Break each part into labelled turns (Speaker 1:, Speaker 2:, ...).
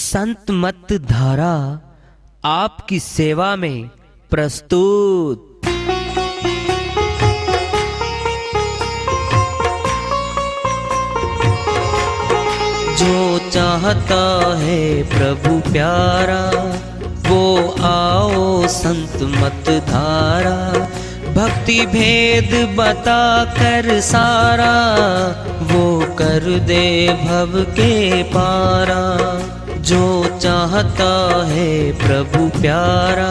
Speaker 1: संत मत धारा आपकी सेवा में प्रस्तुत। जो चाहता है प्रभु प्यारा वो आओ संत मत धारा। भक्ति भेद बता कर सारा वो कर दे भव के पारा। जो चाहता है प्रभु प्यारा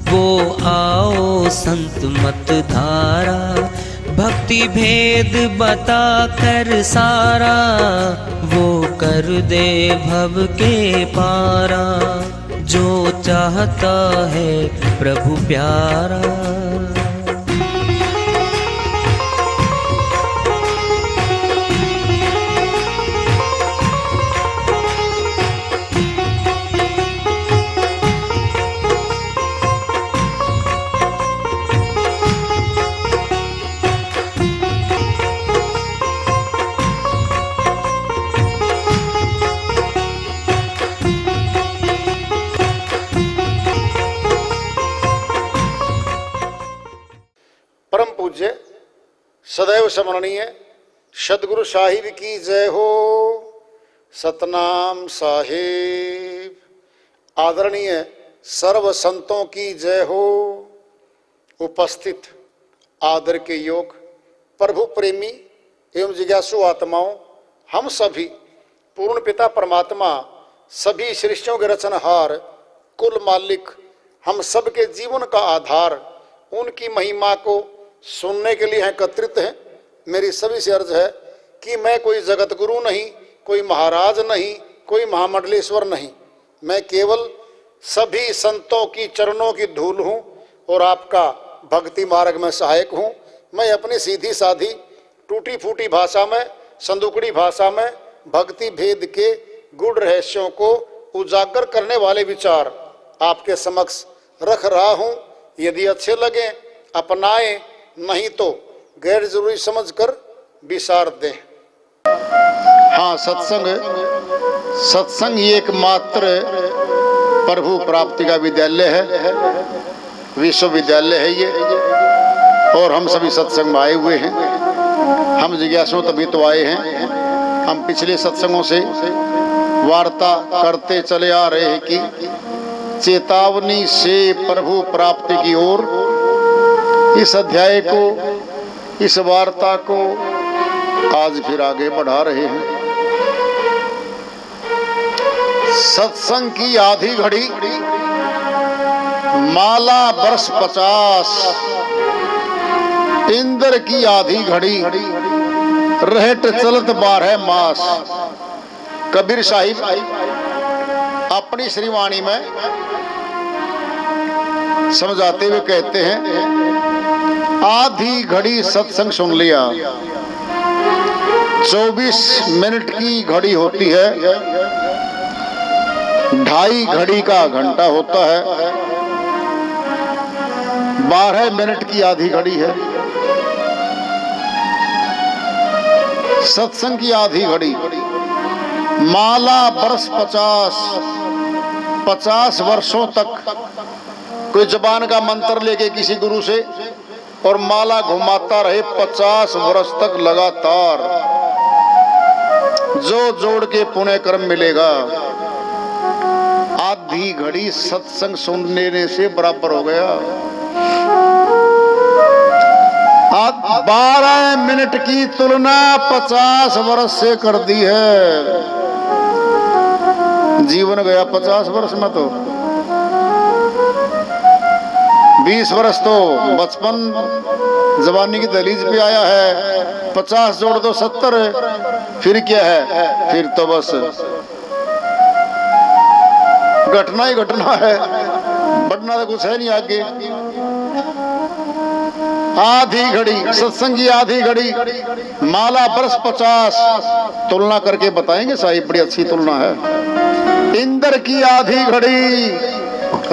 Speaker 1: वो आओ संत मत धारा। भक्ति भेद बता कर सारा वो कर दे भव के पारा। जो चाहता है प्रभु प्यारा।
Speaker 2: परम पूज्य सदैव स्मरणीय सदगुरु साहिब की जय हो। सतनाम साहिब। आदरणीय सर्व संतों की जय हो। उपस्थित आदर के योग प्रभु प्रेमी एवं जिज्ञासु आत्माओं, हम सभी पूर्ण पिता परमात्मा सभी सृष्टियों के रचनहार कुल मालिक हम सबके जीवन का आधार उनकी महिमा को सुनने के लिए एकत्रित हैं। मेरी सभी से अर्ज है कि मैं कोई जगत गुरु नहीं, कोई महाराज नहीं, कोई महामंडलेश्वर नहीं। मैं केवल सभी संतों की चरणों की धूल हूँ और आपका भक्ति मार्ग में सहायक हूँ। मैं अपनी सीधी साधी टूटी फूटी भाषा में, संदुकड़ी भाषा में भक्ति भेद के गूढ़ रहस्यों को उजागर करने वाले विचार आपके समक्ष रख रहा हूँ। यदि अच्छे लगे अपनाएं, नहीं तो गैर जरूरी समझकर विसार दें। हाँ, सत्संग ये एकमात्र प्रभु प्राप्ति का विद्यालय है, विश्वविद्यालय है ये। और हम सभी सत्संग में आए हुए हैं। हम जिज्ञासु तभी तो आए हैं। हम पिछले सत्संगों से वार्ता करते चले आ रहे हैं कि चेतावनी से प्रभु प्राप्ति की ओर इस अध्याय को, इस वार्ता को आज फिर आगे बढ़ा रहे हैं। सत्संग की आधी घड़ी माला वर्ष 50, इंद्र की आधी घड़ी रहट चलत 12 मास। कबीर साहिब अपनी श्रीवाणी में समझाते हुए कहते हैं, आधी घड़ी सत्संग सुन लिया। 24 मिनट की घड़ी होती है, 2.5 घड़ी का घंटा होता है, 12 मिनट की आधी घड़ी है। सत्संग की आधी घड़ी माला वर्ष 50 वर्षों तक कोई जबान का मंत्र लेके किसी गुरु से और माला घुमाता रहे 50 वर्ष तक लगातार, जो जोड़ के पुण्य कर्म मिलेगा आधी घड़ी सत्संग सुनने से बराबर हो गया। 12 मिनट की तुलना 50 वर्ष से कर दी है। जीवन गया 50 वर्ष में तो 20 वर्ष तो बचपन जवानी की दहलीज पे आया है। 50 जोड़ दो 70 है। फिर क्या है? फिर तो बस घटना ही घटना है, बढ़ना तो कुछ है नहीं आगे। आधी घड़ी सत्संग की आधी घड़ी माला वर्ष 50 तुलना करके बताएंगे साहिब, बड़ी अच्छी तुलना है। इंद्र की आधी घड़ी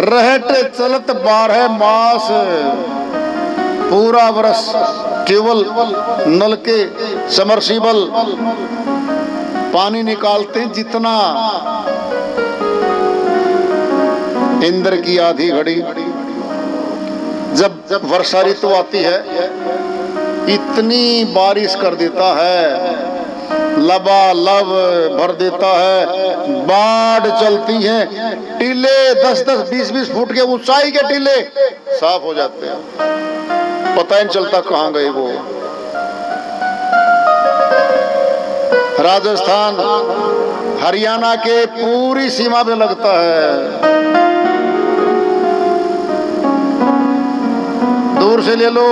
Speaker 2: रहट चलत 12 मास। पूरा वर्ष ट्यूबवेल, नल के, समरसीबल पानी निकालते हैं जितना इंद्र की आधी घड़ी, जब वर्षा ऋतु आती है इतनी बारिश कर देता है, लबालब भर देता है, बाढ़ चलती है, टीले 10-10, 20-20 फुट के ऊंचाई के टीले साफ हो जाते हैं, पता ही नहीं चलता कहां गए वो। राजस्थान हरियाणा के पूरी सीमा पे लगता है, दूर से ले लो,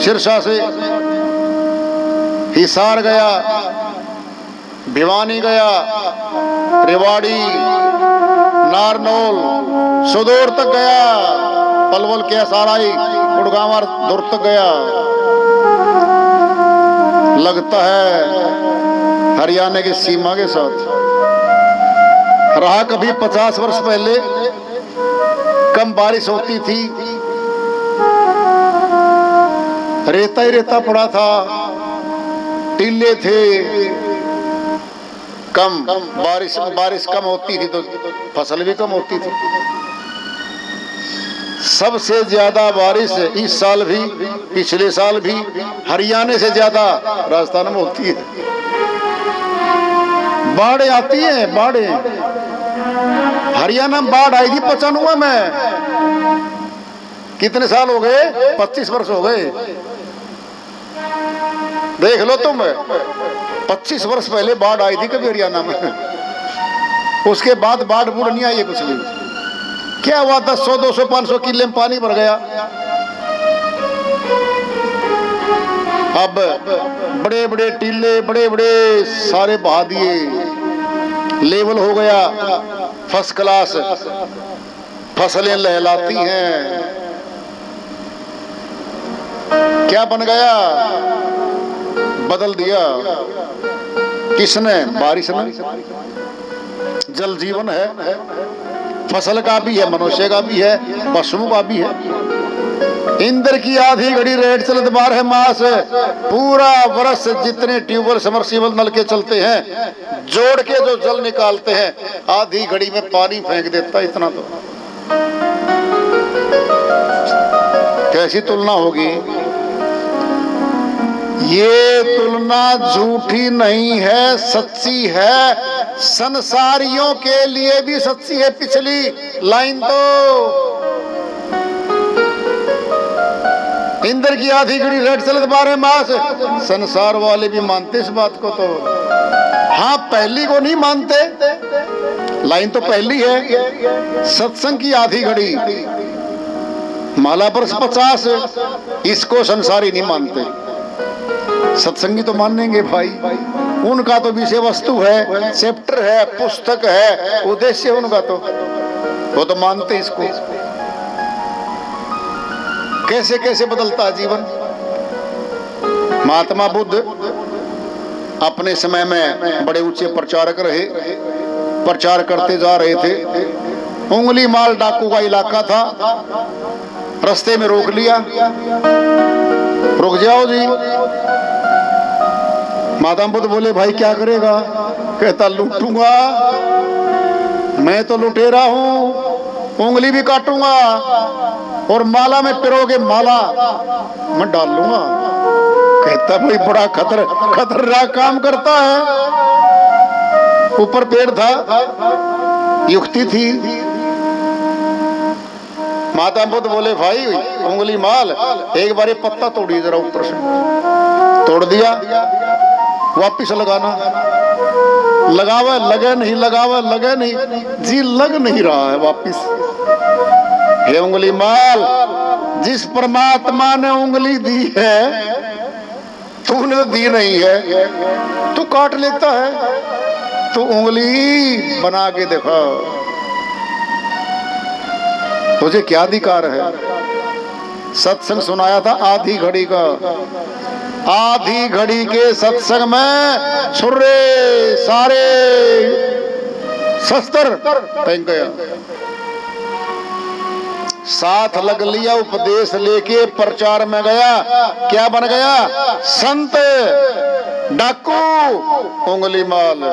Speaker 2: सिरसा से हिसार गया, भिवानी गया, रेवाड़ी, नारनौल, सुदूर तक गया, पलवल के साराई, गुड़गांव दूर तक गया। लगता है हरियाणा की सीमा के साथ। रहा कभी 50 वर्ष पहले कम बारिश होती थी, रेता ही रेता पड़ा था, टीले थे, कम बारिश कम होती थी तो फसल भी कम होती थी। सबसे ज्यादा बारिश इस साल भी, पिछले साल भी हरियाणा से ज्यादा राजस्थान में होती है। बाढ़ आती है, बाढ़ हरियाणा में बाढ़ आई थी 95 में। कितने साल हो गए? 25 वर्ष हो गए। देख लो तुम, 25 वर्ष पहले बाढ़ आई थी कभी हरियाणा में, उसके बाद बाढ़ बूढ़ नहीं आई है कुछ भी। क्या हुआ था? 100, 200, 500 किले में पानी भर गया। अब बड़े बड़े टीले, बड़े बड़े सारे बहा दिए, लेवल हो गया, फर्स्ट क्लास फसलें लहलाती हैं। क्या बन गया? बदल दिया किसने? बारिश ने। जल जीवन है, फसल का भी है, मनुष्य का भी है, पशुओं का भी है। इंद्र की आधी घड़ी रेड चलत 12 मास, पूरा वर्ष जितने ट्यूबवेल समरसीबल नल के चलते हैं, जोड़ के जो जल निकालते हैं, आधी घड़ी में पानी फेंक देता। इतना तो कैसी तुलना होगी? ये तुलना झूठी नहीं है, सच्ची है, संसारियों के लिए भी सच्ची है। पिछली लाइन तो इंद्र की आधी घड़ी रेड चलत 12 मास, संसार वाले भी मानते इस बात को। तो हाँ, पहली को नहीं मानते, लाइन तो पहली है। सत्संग की आधी घड़ी, माला बरस 50, इसको संसारी नहीं मानते, सत्संगी तो मानेंगे भाई। उनका तो विषय वस्तु है, चैप्टर है, पुस्तक है, उद्देश्य उनका तो, वो तो मानते इसको। कैसे कैसे बदलता है जीवन। महात्मा बुद्ध अपने समय में बड़े ऊंचे प्रचारक रहे, प्रचार करते जा रहे थे। उंगली माल डाकू का इलाका था, रास्ते में रोक लिया, रुक जाओ जी। महात्मा बुद्ध बोले, भाई क्या करेगा? कहता, लूटूंगा, मैं तो लुटेरा हूं, उंगली भी काटूंगा और माला में पिरोगे माला मैं डाल लूंगा। कहता, भाई बड़ा खतरनाक काम करता है। ऊपर पेड़ था, युक्ति थी। महात्मा बुद्ध बोले, भाई उंगली माल, एक बार ये पत्ता तोड़िए जरा ऊपर से। तोड़ दिया, वापिस लगाना। लगावा लगे नहीं, लगावा लगे नहीं जी, लग नहीं रहा है वापिस। हे उंगली माल, जिस परमात्मा ने उंगली दी है तूने तो दी नहीं है, तू काट लेता है। तू उंगली बना के देखा, तुझे क्या अधिकार है? सत्संग सुनाया था आधी घड़ी का। आधी घड़ी के सत्संग में छुर्रे सारे शस्त्र फेंक गया, साथ लग लिया, उपदेश लेके प्रचार में गया। क्या बन गया? संत, डाकू, उंगली माल।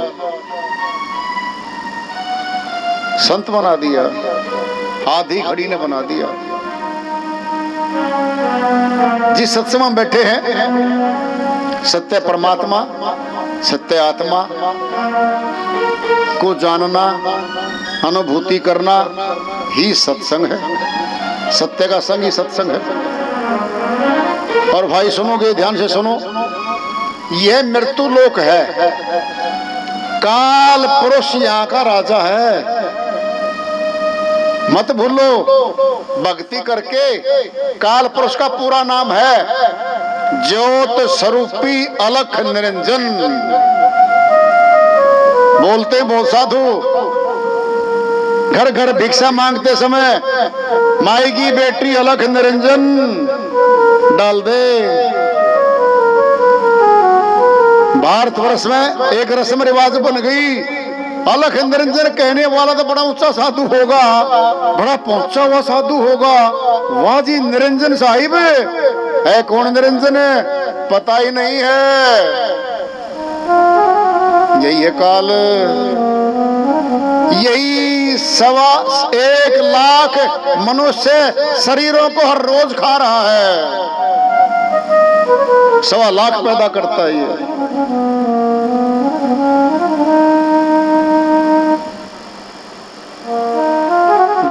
Speaker 2: संत बना दिया, आधी घड़ी ने बना दिया। जिस सत्संग में बैठे हैं, सत्य परमात्मा, सत्य आत्मा को जानना, अनुभूति करना ही सत्संग है। सत्य का संग ही सत्संग है। और भाई सुनोगे, ध्यान से सुनो, यह मृत्यु लोक है, काल पुरुष यहाँ का राजा है। मत भूलो, भक्ति करके काल पुरुष का पूरा नाम है ज्योत स्वरूपी अलख निरंजन। बोलते बहुत साधु, घर घर भिक्षा मांगते समय माई की बेटी अलख निरंजन डाल दे। भारतवर्ष में एक रस्म रिवाज बन गई, अलख निरंजन कहने वाला तो बड़ा ऊंचा साधु होगा, बड़ा पहुंचा हुआ साधु होगा। वाह जी, निरंजन साहिब है। कौन निरंजन है पता ही नहीं है। यही है काल, यही 1.25 लाख मनुष्य शरीरों को हर रोज खा रहा है। 1.25 लाख पैदा करता है ये।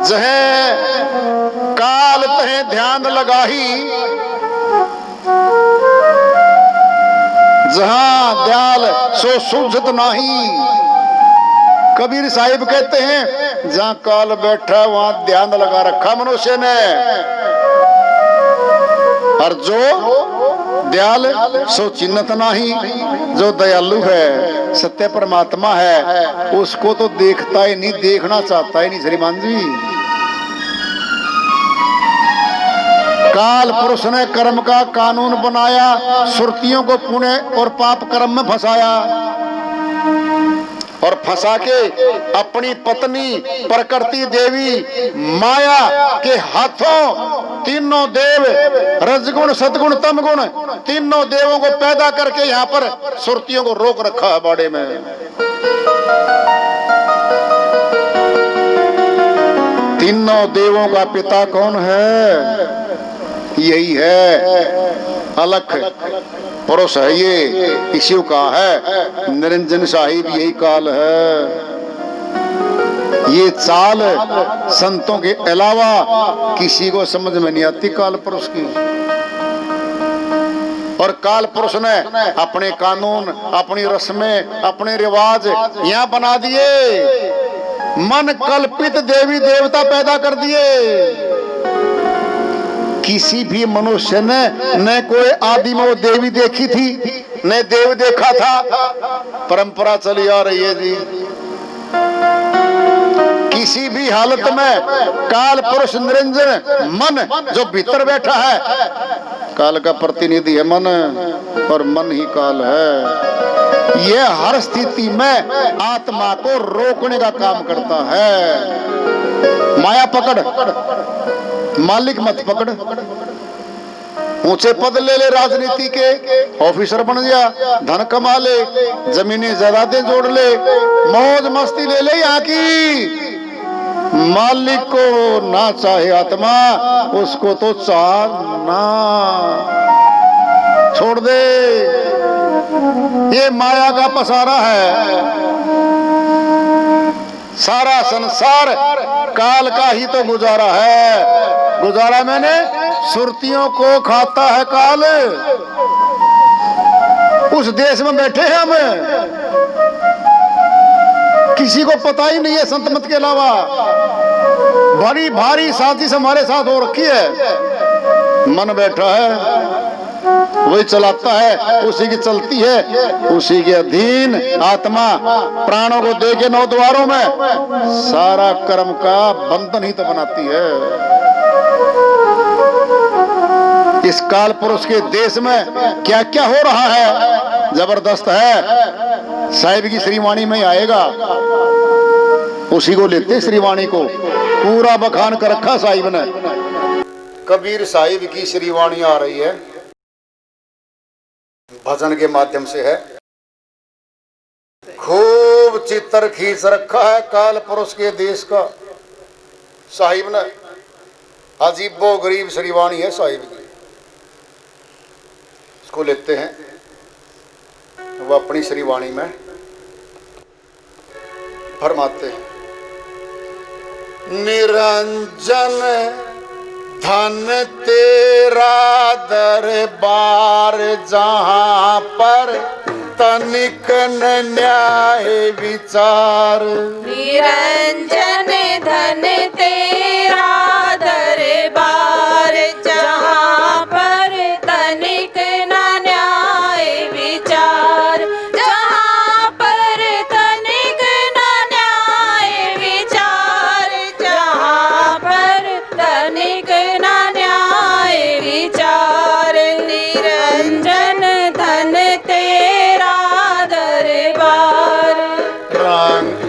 Speaker 2: जहे काल तहे ध्यान लगाही, जहां दयाल सो सूझत नाही। कबीर साहिब कहते हैं, जहां काल बैठा वहां ध्यान लगा रखा मनुष्य ने। और जो दयाल सो चिन्हत नाही, जो दयालु है, सत्य परमात्मा है, उसको तो देखता ही नहीं, देखना चाहता ही नहीं। श्रीमान जी, काल पुरुष ने कर्म का कानून बनाया, सुरतियों को पुण्य और पाप कर्म में फंसाया, और फंसा के अपनी पत्नी प्रकृति देवी माया के हाथों तीनों देव, रजगुण सतगुण तमगुण, तीनों देवों को पैदा करके यहाँ पर सुरतियों को रोक रखा है बाड़े में। तीनों देवों का पिता कौन है? यही है अलख पुरुष है, ये इसी का है। निरंजन साहिब यही काल है। ये चाल संतों के अलावा किसी को समझ में नहीं आती काल पुरुष की। और काल पुरुष ने अपने कानून, अपनी रस्में, अपने रिवाज यहाँ बना दिए। मन कल्पित देवी देवता पैदा कर दिए। किसी भी मनुष्य ने न कोई आदि में वो देवी देखी थी, न देव देखा था। परंपरा चली आ रही है जी। किसी भी हालत में काल पुरुष निरंजन मन जो भीतर बैठा है, काल का प्रतिनिधि है मन, और मन ही काल है। यह हर स्थिति में आत्मा को रोकने का काम करता है। माया पकड़, मालिक मत पकड़। ऊंचे पद ले ले, राजनीति के ऑफिसर बन जा, धन कमा ले, जमीनें जायदादें जोड़ ले, मौज मस्ती ले ले यहाँ की। मालिक को ना चाहे आत्मा, उसको तो चाहना छोड़ दे। ये माया का पसारा है। सारा संसार काल का ही तो गुजारा है। गुजारा मैंने सुरतियों को खाता है काल। उस देश में बैठे हैं हम, किसी को पता ही नहीं है संत मत के अलावा। बड़ी भारी साजिश हमारे साथ हो रखी है। मन बैठा है, वही चलाता है, उसी की चलती है, उसी के अधीन आत्मा प्राणों को दे के 9 द्वारों में सारा कर्म का बंधन ही तो बनाती है। इस काल पुरुष के देश में क्या क्या हो रहा है, जबरदस्त है। साहिब की श्रीवाणी में आएगा, उसी को लेते श्रीवाणी को पूरा बखान कर रखा साहिब ने। कबीर साहिब की श्रीवाणी आ रही है, भजन के माध्यम से है। खूब खूब चित्र खींच रखा है काल पुरुष के देश का साहिब ने। अजीबो गरीब श्रीवाणी है साहिब की। इसको लेते हैं, वो अपनी श्रीवाणी में फरमाते हैं, निरंजन धन तेरा दरबार जहां पर तनिक न न्याय विचार।
Speaker 3: निरंजन धन तेरा दरबार जहाँ पर तनिक न न्याय विचार। जहाँ पर तनिक न न्याय विचार। जहाँ पर तनिक न न्याय विचार। निरंजन धन तेरा दरबार।
Speaker 2: रंग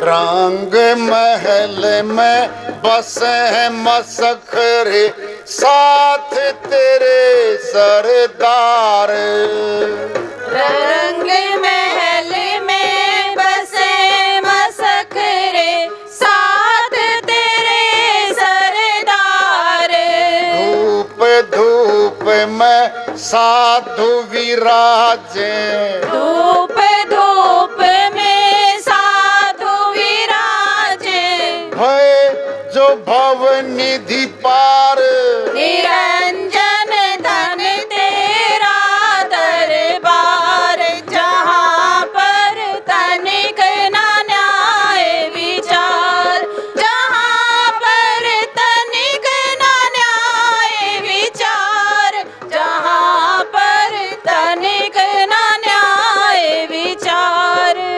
Speaker 2: रंग महल में बसे मसखरे साथ तेरे सरदार।
Speaker 3: रंग महल में बसे मसखरे साथ तेरे सरदार।
Speaker 2: धूप धूप में साधु विराजे।
Speaker 3: धूप धूप में साधु विराजे।
Speaker 2: भय जो भव निधि पार।
Speaker 3: निरंजन धन तेरा दरबार जहाँ पर तनिक न न्याय विचार। जहाँ पर तनिक न न्याय विचार। जहाँ पर तनिक न न्याय विचार।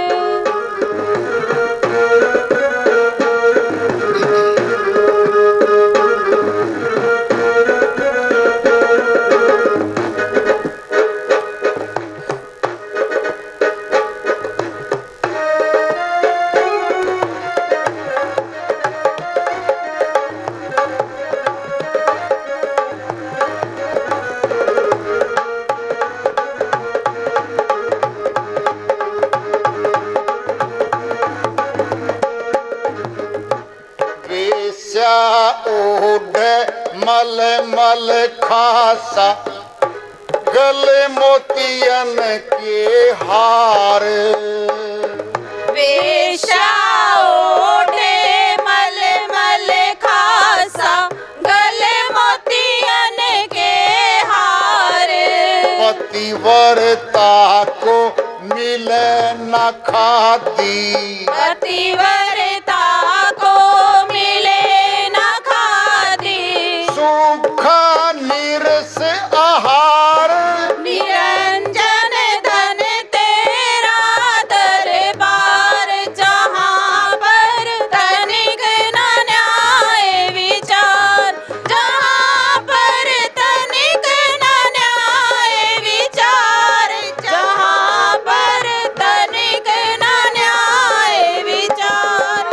Speaker 2: वेश्या ओढ़ मल मल खासा गले मोतियन के हार।
Speaker 3: वेश्या ओढ़े मल मल खासा गले मोतियन के हार।
Speaker 2: पतिव्रता को मिले न खादी।
Speaker 3: पतिव्रता को मिले न खादी।
Speaker 2: सूखा नीरस आहार।
Speaker 3: निरंजन धन तेरा दरबार जहाँ पर तनिक न न्याय विचार। जहाँ पर तनिक न न्याय विचार। जहाँ पर तनिक न न्याय विचार।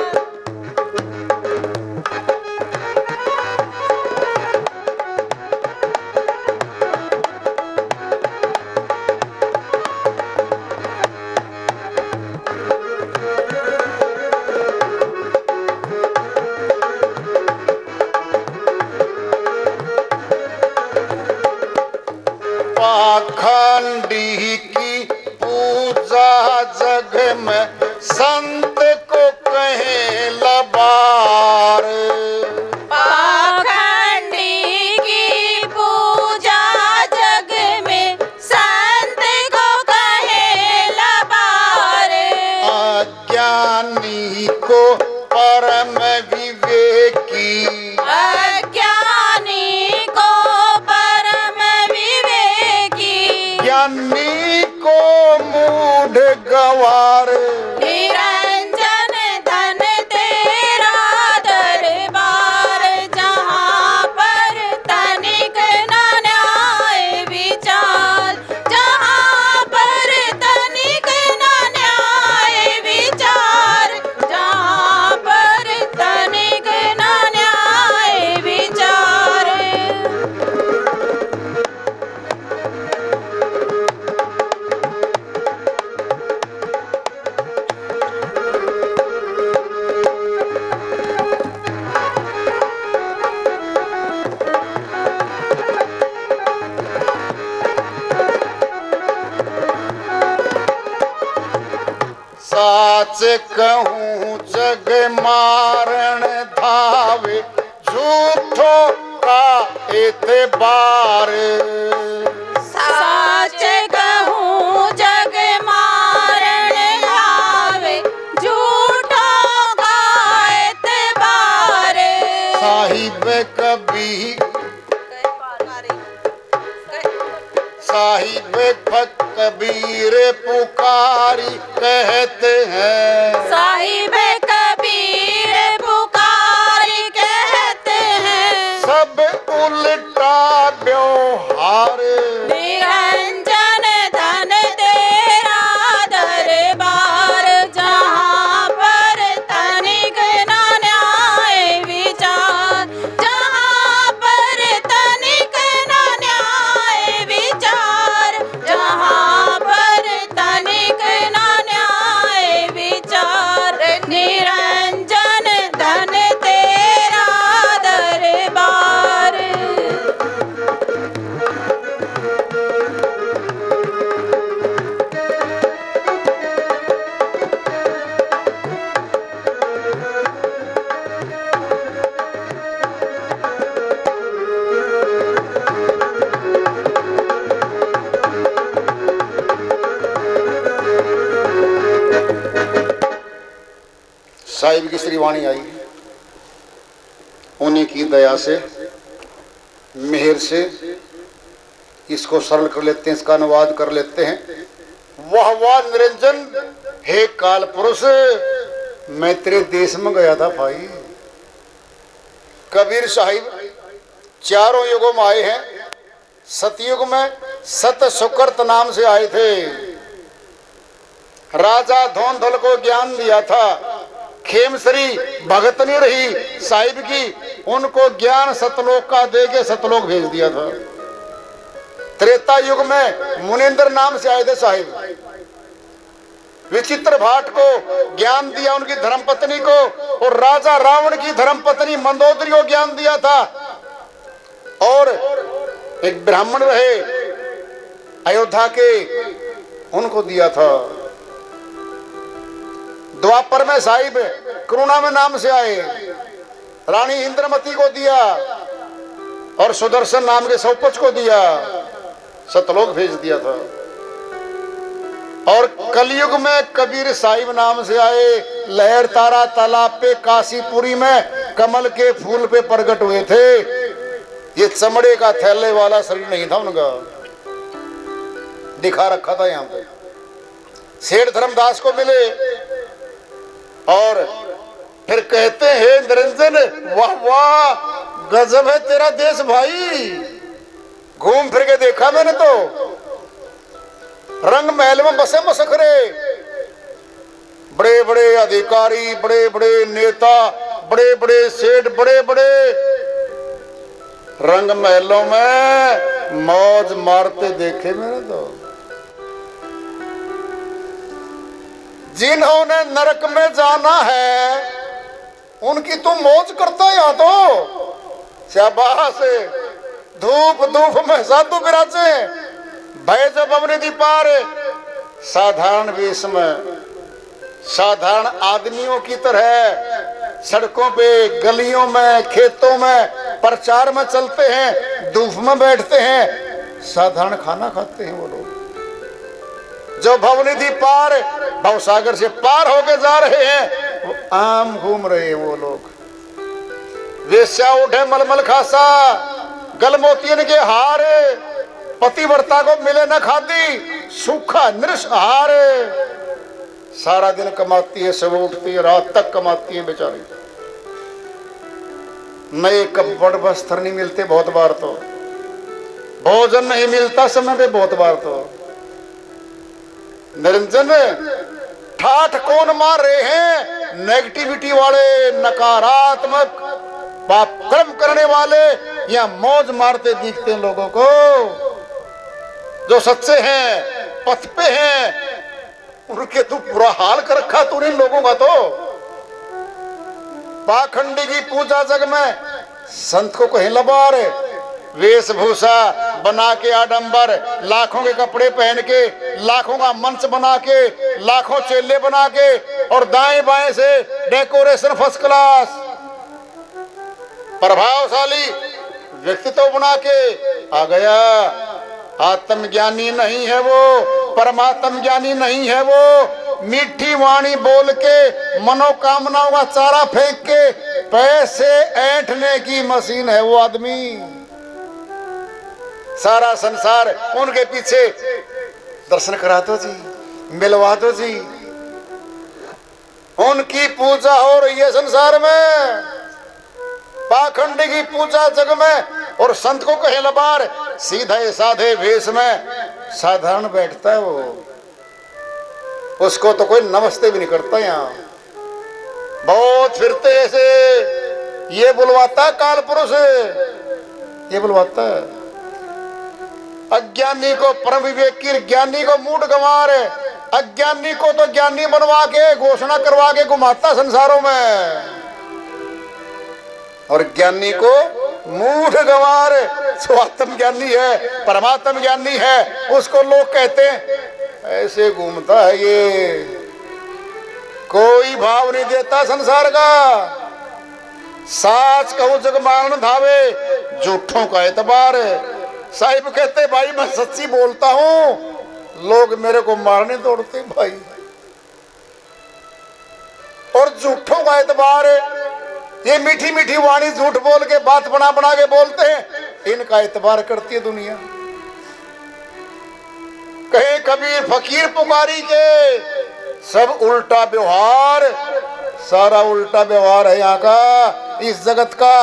Speaker 2: पाखंडी की पूजा जग में संत को कहे लबार।
Speaker 3: पाखंडी की पूजा जग में संत को कहे लबार।
Speaker 2: अज्ञानी को परम विवेकी।
Speaker 3: अज्ञानी को परम विवेकी।
Speaker 2: ज्ञानी को मूढ़ गवार। साच कहूँ जग मारण धावे झूठो का एतबार।
Speaker 3: साच कहूँ जग मारण धावे झूठों का एतबार।
Speaker 2: साहिब कभी साहिब कबीर पुकारी कहते हैं।
Speaker 3: साहिब कबीर पुकारी कहते हैं।
Speaker 2: सब उल्टा व्यवहार।
Speaker 3: निरंजन धन तेरा दरबार। जहाँ पर तनिक न न्याय विचार। जहाँ पर तनिक न न्याय विचार। जहाँ पर तनिक न न्याय विचार। निरंजन धन तेरा दरबार।
Speaker 2: साहिब की श्रीवाणी आई, उन्हीं की दया से मेहर से इसको सरल कर लेते हैं, इसका अनुवाद कर लेते हैं। वाह वाह निरंजन, हे काल पुरुष, मैं तेरे देश में गया था भाई। कबीर साहिब चारों युगों में आए हैं। सतयुग में सत सुकृत नाम से आए थे। राजा धौंधल को ज्ञान दिया था। खेमश्री भगत नहीं रही साहिब की, उनको ज्ञान सतलोक का दे के सतलोक भेज दिया था। त्रेता युग में मुनिंद्र नाम से आए थे साहिब। विचित्र भाट को ज्ञान दिया उनकी धर्मपत्नी को, और राजा रावण की धर्मपत्नी मंदोदरी को ज्ञान दिया था। और एक ब्राह्मण रहे अयोध्या के, उनको दिया था। द्वापर में साहिब करुणा में नाम से आए, रानी इंद्रमती को दिया और सुदर्शन नाम के सौपच को दिया, सतलोक भेज दिया था। और कलयुग में कबीर साहिब नाम से आए, लहर तारा तालाब पे काशीपुरी में कमल के फूल पे प्रकट हुए थे। ये चमड़े का थैले वाला शरीर नहीं था उनका, दिखा रखा था यहाँ पे। सेठ धर्मदास को मिले और फिर कहते हैं निरंजन, वाह वाह गजब है तेरा देश भाई। घूम फिर के देखा मैंने तो, रंग महल में बसे मसखरे, बड़े बड़े अधिकारी, बड़े बड़े नेता, बड़े बड़े सेठ, बड़े बड़े रंग महलों में मौज मारते देखे मैंने तो। जिन्होंने नरक में जाना है उनकी तुम मौज करता है। यहाँ तो शाबाश, धूप धूप में साधु विराजे, भय जब अवनिधि पार। साधारण वेश में साधारण आदमियों की तरह सड़कों पे, गलियों में, खेतों में प्रचार में चलते हैं, धूप में बैठते हैं, साधारण खाना खाते हैं वो लोग। जो भवनिधि पार, भवसागर से पार होके जा रहे हैं, वो आम घूम रहे हैं वो लोग। वेश्या उठे मलमल खासा, गल मोतियन के हार, पतिव्रता को मिले न खादी, सूखा निरसहार। सारा दिन कमाती है, सुबह उठती है, रात तक कमाती है बेचारी। नए कपड़ वस्त्र नहीं मिलते बहुत बार, तो भोजन नहीं मिलता समय पे बहुत बार। तो निरंजन, ठाठ कौन मार रहे हैं? नेगेटिविटी वाले, नकारात्मक पाप कर्म करने वाले या मौज मारते दिखते हैं लोगों को। जो सच्चे हैं, पथ पे हैं, उनके तो बुरा हाल कर रखा तूने लोगों का। तो पाखंडी की पूजा जग में संत को कहीं लबार, वेशभूषा बना के आडंबर, लाखों के कपड़े पहन के, लाखों का मंच बना के, लाखों चेले बना के, और दाएं बाएं से डेकोरेशन फर्स्ट क्लास, प्रभावशाली व्यक्तित्व बना के आ गया। आत्मज्ञानी नहीं है वो, परमात्म ज्ञानी नहीं है वो। मीठी वाणी बोल के, मनोकामनाओं का चारा फेंक के पैसे ऐंठने की मशीन है वो आदमी। सारा संसार उनके पीछे, दर्शन करा दो जी, मिलवा दो जी, उनकी पूजा हो रही है संसार में, पाखंडी की पूजा जग में। और संत को कहे लबार, सीधे साधे वेश में साधारण बैठता है वो, उसको तो कोई नमस्ते भी नहीं करता। यहाँ बहुत फिरते ऐसे, ये बुलवाता काल पुरुष, ये बुलवाता है अज्ञानी को परम विवेकी, ज्ञानी को मूढ़ गंवार, अज्ञानी को तो ज्ञानी बनवा के घोषणा करवा के घुमाता संसारों में, और ज्ञानी को मूढ़ गंवार। जो आत्म ज्ञानी है, परमात्म ज्ञानी है, उसको लोग कहते हैं ऐसे घूमता है ये, कोई भाव नहीं देता संसार का। साच कहूं जग मान धावे, झूठों का एतबार। साहिब कहते भाई मैं सच्ची बोलता हूं, लोग मेरे को मारने दौड़ते भाई, और झूठों का एतबार। ये मीठी मीठी वाणी झूठ बोल के, बात बना बना के बोलते हैं, इनका एतबार करती है दुनिया। कहे कबीर फकीर पुकारी के, सब उल्टा व्यवहार, सारा उल्टा व्यवहार है यहाँ का, इस जगत का।